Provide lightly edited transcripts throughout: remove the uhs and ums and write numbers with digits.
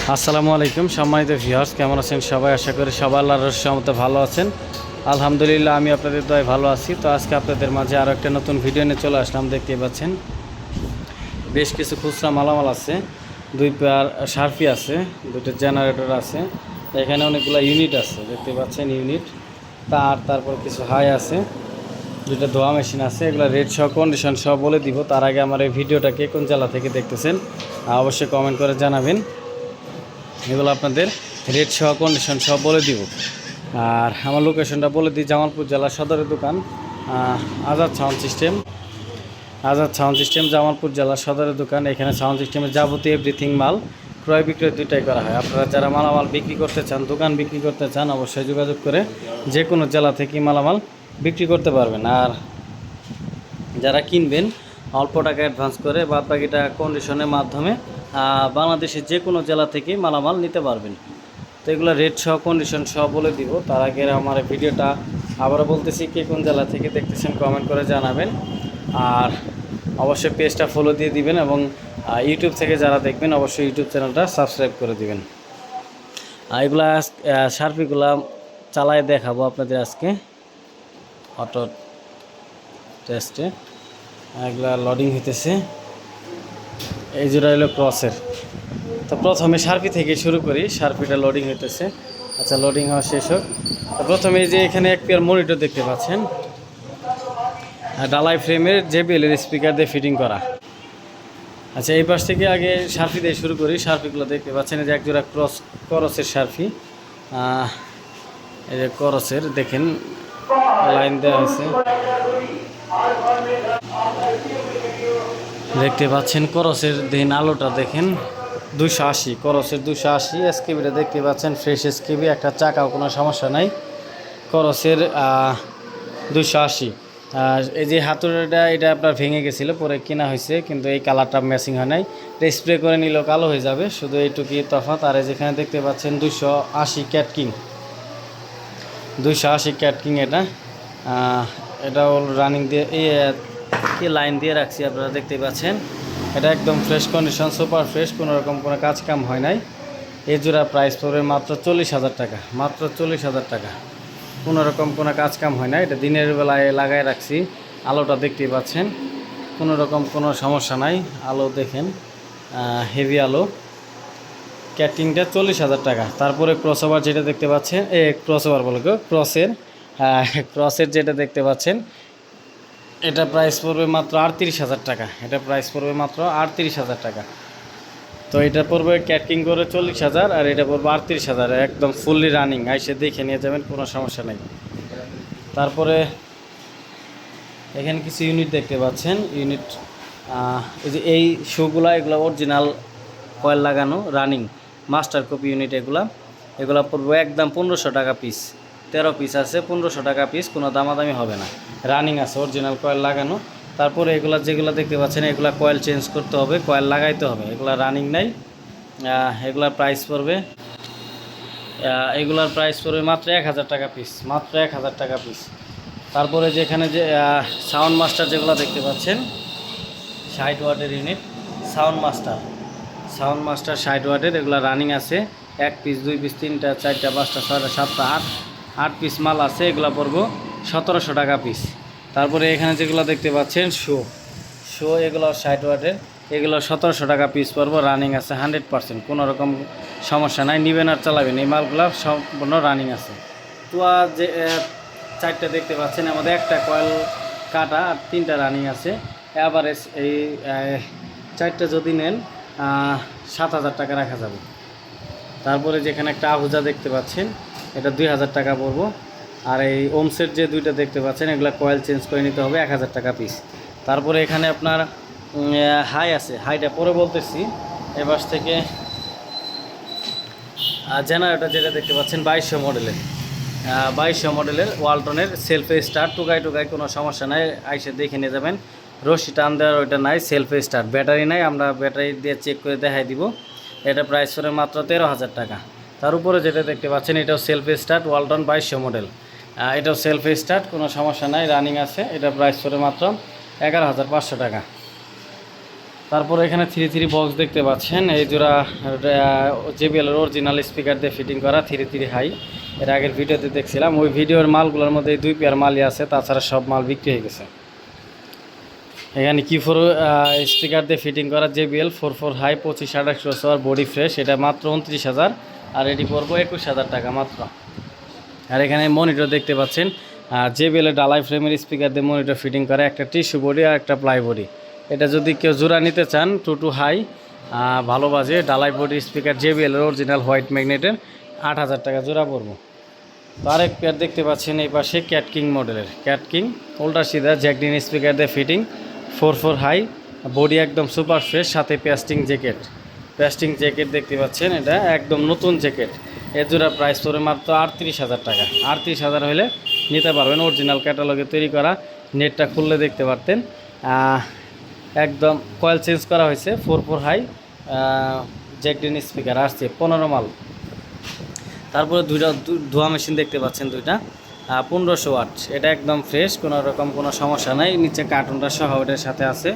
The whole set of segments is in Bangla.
আসসালামু আলাইকুম সম্মানিত ভিউয়ার্স, কেমন আছেন সবাই? আশা করি সবাই আল্লাহর রহমতে ভালো আছেন। আলহামদুলিল্লাহ আমি আপনাদের দয়ায় ভালো আছি। তো আজকে আপনাদের মাঝে আরও একটা নতুন ভিডিও নিয়ে চলে আসলাম। দেখতে পাচ্ছেন বেশ কিছু খুচরা মালামাল আছে, 2 পেয়ার শার্পি আছে, 2টা জেনারেটর আছে, এখানে অনেকগুলো ইউনিট আছে, দেখতে পাচ্ছেন ইউনিট, তারপর কিছু হাই আছে, 2টা ধোয়া মেশিন আছে। এগুলো রেট সহ কন্ডিশন সহ বলে দিব। তার আগে আমার এই ভিডিওটা কে কোন জেলা থেকে দেখতেছেন অবশ্যই কমেন্ট করে জানাবেন। এগুলো আপনাদের রেট সহ কন্ডিশন সব বলে দিব। আর আমার লোকেশনটা বলে দিই, জামালপুর জেলা সদরের দোকান আজাদ সাউন্ড সিস্টেম জামালপুর জেলা সদরের দোকান। এখানে সাউন্ড সিস্টেমের যাবতীয় এভরিথিং মাল ক্রয় বিক্রয় দুইটাই করা হয়। আপনারা যারা মালামাল বিক্রি করতে চান, দোকান বিক্রি করতে চান, অবশ্যই যোগাযোগ করে যে কোনো জেলা থেকে মালামাল বিক্রি করতে পারবেন। আর যারা কিনবেন অল্প টাকা অ্যাডভান্স করে বাদ বাকিটা কন্ডিশনের মাধ্যমে বাংলাদেশের যে কোনো জেলা থেকে মালামাল নিতে পারবেন। তো এগুলো রেট সহ কন্ডিশন সহ বলে দিব। তার আগে আমার ভিডিওটা আবারও বলতেছি, কে কোন জেলা থেকে দেখতেছেন কমেন্ট করে জানাবেন। আর অবশ্যই পেজটা ফলো দিয়ে দিবেন এবং ইউটিউব থেকে যারা দেখবেন অবশ্যই ইউটিউব চ্যানেলটা সাবস্ক্রাইব করে দিবেন। এগুলা শার্পিগুলা চালায় দেখাবো আপনাদের আজকে অটো টেস্টে। এগুলা লোডিং হইতেছে, এই জোড়া হলো ক্রসের। তো প্রথমে শার্পি থেকে শুরু করি, শার্পিটা লোডিং হইতেছে। আচ্ছা, লোডিং হওয়া শেষ হোক। তো প্রথমে যে এখানে এক পেয়ার মনিটর দেখতে পাচ্ছেন, ডালাই ফ্রেমের JBL এর স্পিকার দিয়ে ফিটিং করা। আচ্ছা, এই পাশ থেকে আগে শার্পি দিয়ে শুরু করি। শার্পিগুলো দেখতে পাচ্ছেন, এই যে এক জোড়া করসের শার্পি, এই যে করসের দেখেন লাইন দেওয়া হয়েছে, দেখতে পাচ্ছেন করসের দিন আলোটা দেখেন 280, করসের 280 এসকেবিটা দেখতে পাচ্ছেন, ফ্রেশ এসকেবি, একটা চাকাও কোনো সমস্যা নাই। করসের 280। আর এই যে হাতুড়িটা, এটা আপনার ভেঙে গেছিলো, পরে কেনা হয়েছে, কিন্তু এই কালারটা ম্যাচিং হয় নাই। স্প্রে করে নিলেও কালো হয়ে যাবে, শুধু এইটুকুই তফাৎ। আর যেখানে দেখতে পাচ্ছেন 280 ক্যাটকিং, 280 ক্যাটকিং, এটা রানিং দিয়ে এই লাইন দিয়ে রাখছি, আপনারা দেখতে পাচ্ছেন। এটা একদম ফ্রেশ কন্ডিশন, সুপার ফ্রেশ, কোনো রকম কোনো কাজ কাম হয় নাই। এই জোড়া প্রাইস পড়বে মাত্র 40,000 টাকা, মাত্র 40,000 টাকা। কোনো রকম কোনো কাজ কাম হয় না, এটা দিনের বেলায় লাগাই রাখছি। আলোটা দেখতেই পাচ্ছেন, কোনো রকম কোনো সমস্যা নাই। আলো দেখেন, হেভি আলো। ক্যাটিংটা 40,000 টাকা। তারপরে ক্রসওভার যেটা দেখতে পাচ্ছেন, ক্রসওভার বলে ক্রসের যেটা দেখতে পাচ্ছেন, এটা প্রাইস পড়বে মাত্র 38,000 টাকা। এটা প্রাইস পড়বে মাত্র 38,000 টাকা। তো এটা পড়বে ক্যাটিং করে 40,000, আর এটা পড়বে 38,000, একদম ফুললি রানিং। আইসে দেখে নিয়ে যাবেন, কোনো সমস্যা নেই। তারপরে এখানে কিছু ইউনিট দেখতে পাচ্ছেন, ইউনিট এই যে এই শোগুলা, এগুলো অরিজিনাল কয়েল লাগানো রানিং মাস্টার কপি ইউনিট। এগুলা পড়বে একদম 1500 টাকা পিস। 13 পিস আছে, 1500 টাকা পিস, কোনো দামাদামি হবে না। রানিং আছে, অরিজিনাল কয়েল লাগানো। তারপরে এগুলা যেগুলো দেখতে পাচ্ছেন, এগুলা কয়েল চেঞ্জ করতে হবে, কয়েল লাগাইতে হবে, এগুলা রানিং নাই। এগুলার প্রাইস পড়বে মাত্র 1000 টাকা পিস, মাত্র 1000 টাকা পিস। তারপরে যেখানে যে সাউন্ড মাস্টার যেগুলো দেখতে পাচ্ছেন, 60 ওয়াটের ইউনিট, সাউন্ড মাস্টার 60 ওয়াটের, এগুলো রানিং আছে। 1 পিস, 2 পিস, 3টা, 4টা, 5টা, 6টা, 7টা, 8 পিস মাল আছে। এগুলো পড়বো 1700 টাকা পিস। তারপরে এখানে যেগুলো দেখতে পাচ্ছেন শো, এগুলো 60 ওয়াটের, এগুলো 1700 টাকা পিস পড়বো। রানিং আছে 100%, কোনো রকম সমস্যা নাই, নিবেন আর চালাবেন। এই মালগুলো সম্পূর্ণ রানিং আছে। তো যে 4টা দেখতে পাচ্ছেন, আমাদের একটা কয়েল কাটা আর 3টা রানিং আছে। অ্যাভারেজ এই 4টা যদি নেন 7,000 টাকা রাখা যাবে। তারপরে যেখানে একটা আহুজা দেখতে পাচ্ছেন, এটা 2,000 টাকা পড়বো। আর এই ওমসের যে 2টা দেখতে পাচ্ছেন, এগুলো কয়েল চেঞ্জ করে নিতে হবে, 1,000 টাকা পিস। তারপরে এখানে আপনার হাই আছে, হাইটা পরে বলতেছি। এবার থেকে জেনারেটর যেটা দেখতে পাচ্ছেন 2200 মডেলের ওয়ালটনের সেলফে স্টার্ট, টুকাই কোনো সমস্যা নাই, আইসে দেখে নিয়ে যাবেন। রশি টান দেওয়ার ওইটা নাই, সেলফে স্টার্ট, ব্যাটারি নাই, আমরা ব্যাটারি দিয়ে চেক করে দেখাই দিব। এটা প্রাইস করে মাত্র 13,000 টাকা। তার উপরে যেটা দেখতে পাচ্ছেন, এটাও সেলফে স্টার্ট, ওয়ালটন 2200 মডেল, এটাও সেলফে স্টার্ট, কোনো সমস্যা নাই, রানিং আছে। এটা প্রাইস করে মাত্র 11,500 টাকা। তারপর এখানে 3 বক্স দেখতে পাচ্ছেন, এই জোড়া JBL এর অরিজিনাল স্পিকার দিয়ে ফিটিং করা 3 হাই। এর আগের ভিডিওতে দেখছিলাম, ওই ভিডিওর মালগুলোর মধ্যে 2 পেয়ার মালই আছে, তাছাড়া সব মাল বিক্রি হয়ে গেছে। এখানে Q4 স্পিকার দিয়ে ফিটিং করা JBL 44 হাই 25-28 আর বডি ফ্রেশ, এটা মাত্র 29,000 আর এটি পড়বো 21,000 টাকা মাত্র। আর এখানে মনিটর দেখতে পাচ্ছেন, JBL এর ডালাই ফ্রেমের স্পিকার দিয়ে মনিটর ফিটিং করা, একটা টিস্যু বডি আর একটা প্লাই বডি। এটা যদি কেউ জোড়া নিতে চান 2 হাই ভালো বাজে ডালাই বডি স্পিকার JBL এর অরিজিনাল হোয়াইট ম্যাগনেটের 8,000 টাকা জোড়া পড়বো। তো আরেক পেয়ার দেখতে পাচ্ছেন এই পাশে ক্যাট কিং মডেলের, ক্যাট কিং উল্টা সিধা জ্যাকডিন স্পিকার দিয়ে ফিটিং 44 হাই, বডি একদম সুপার ফ্রেশ, সাথে পেস্টিং জ্যাকেট দেখতে পাচ্ছেন, এটা একদম নতুন জ্যাকেট। এর জোড়া প্রাইস পড়বে মাত্র 38,000 টাকা। 38,000 হলে নিতে পারবেন, অরিজিনাল ক্যাটালগে তৈরি করা। নেটটা খুললে দেখতে পারতেন, একদম কয়েল চেঞ্জ করা হয়েছে, 44 হাই জ্যাকডিন স্পিকার আসছে 15 মাল। তারপরে দুইটা ধোয়া মেশিন দেখতে পাচ্ছেন, দুইটা 1500 ওয়াট, এটা একদম ফ্রেশ, কোনো রকম কোনো সমস্যা নাই, নিচে কার্টুনটা সহ এটার সাথে আছে।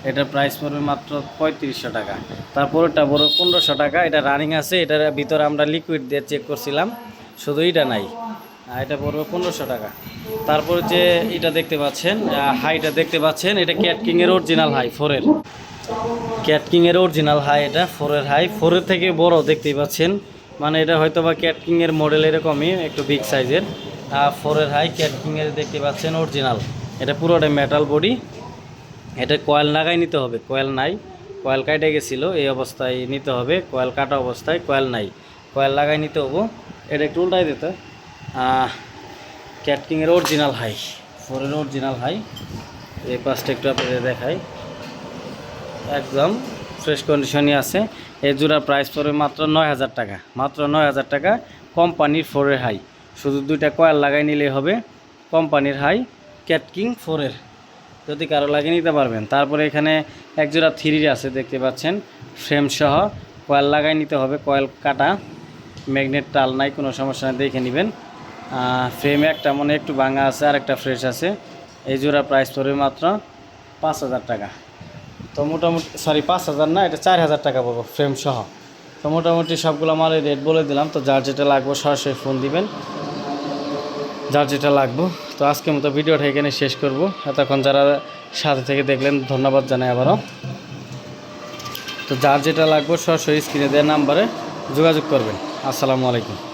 এটার প্রাইস পড়বে মাত্র 3500 টাকা। তারপরটা বড় 1500 টাকা, এটা রানিং আছে, এটার ভিতরে আমরা লিকুইড দিয়ে চেক করছিলাম, শুধু এটা নাই, এটা পড়বে 1500 টাকা। তারপর যে এটা দেখতে পাচ্ছেন হাইটা দেখতে পাচ্ছেন, এটা ক্যাট কিংয়ের অরিজিনাল হাই 4-এর, ক্যাট কিংয়ের অরিজিনাল হাই, এটা 4-এর হাই, 4-এর থেকে বড় দেখতেই পাচ্ছেন, মানে এটা হয়তো বা ক্যাট কিংয়ের মডেল এরকমই একটু বিগ সাইজের। 4-এর হাই ক্যাট কিংয়ের দেখতে পাচ্ছেন অরিজিনাল, এটা পুরোটা মেটাল বডি। এটা কয়েল লাগাই নিতে হবে, কয়েল নাই, কয়েল কাটে গেছিলো, এই অবস্থায় নিতে হবে, কয়েল কাটা অবস্থায়, কয়েল নাই, কয়েল লাগাই নিতে হবো। এটা একটু উল্টাই দিতে, ক্যাট কিংয়ের অরিজিনাল হাই 4-এর অরিজিনাল হাই, এই পাশটা একটু আপনাদের দেখাই, একদম ফ্রেশ কন্ডিশনই আছে। এই জোড়ার প্রাইস পড়বে মাত্র 9,000 টাকা, মাত্র 9,000 টাকা কোম্পানির 4-এর হাই, শুধু 2টা কয়েল লাগাই নিলেই হবে, কোম্পানির হাই ক্যাট কিং 4-এর, যদি কারো লাগিয়ে নিতে পারবেন। তারপরে এখানে এক জোড়া 3 আছে দেখতে পাচ্ছেন, ফ্রেম সহ, কয়েল লাগাই নিতে হবে, কয়েল কাটা, ম্যাগনেট টাল নাই, কোনো সমস্যা নেই, দেখে নেবেন। ফ্রেমে একটা মনে একটু ভাঙা আছে আর একটা ফ্রেশ আছে। এই জোড়া প্রাইস পড়বে মাত্র 5,000 টাকা। তো মোটামুটি 5,000 না, এটা 4,000 টাকা পাবো ফ্রেম সহ। তো মোটামুটি সবগুলো মালের রেট বলে দিলাম। তো যার যেটা লাগবে সরাসরি ফোন দিবেন, যার যেটা লাগবে। তো আজকের মতো ভিডিওটা এখানে শেষ করব। এতক্ষণ যারা সাথে থেকে দেখলেন ধন্যবাদ জানাই আবারও। তো যার যেটা লাগবে সরাসরি স্ক্রিনে দেওয়া নাম্বারে যোগাযোগ করবেন। আসসালামু আলাইকুম।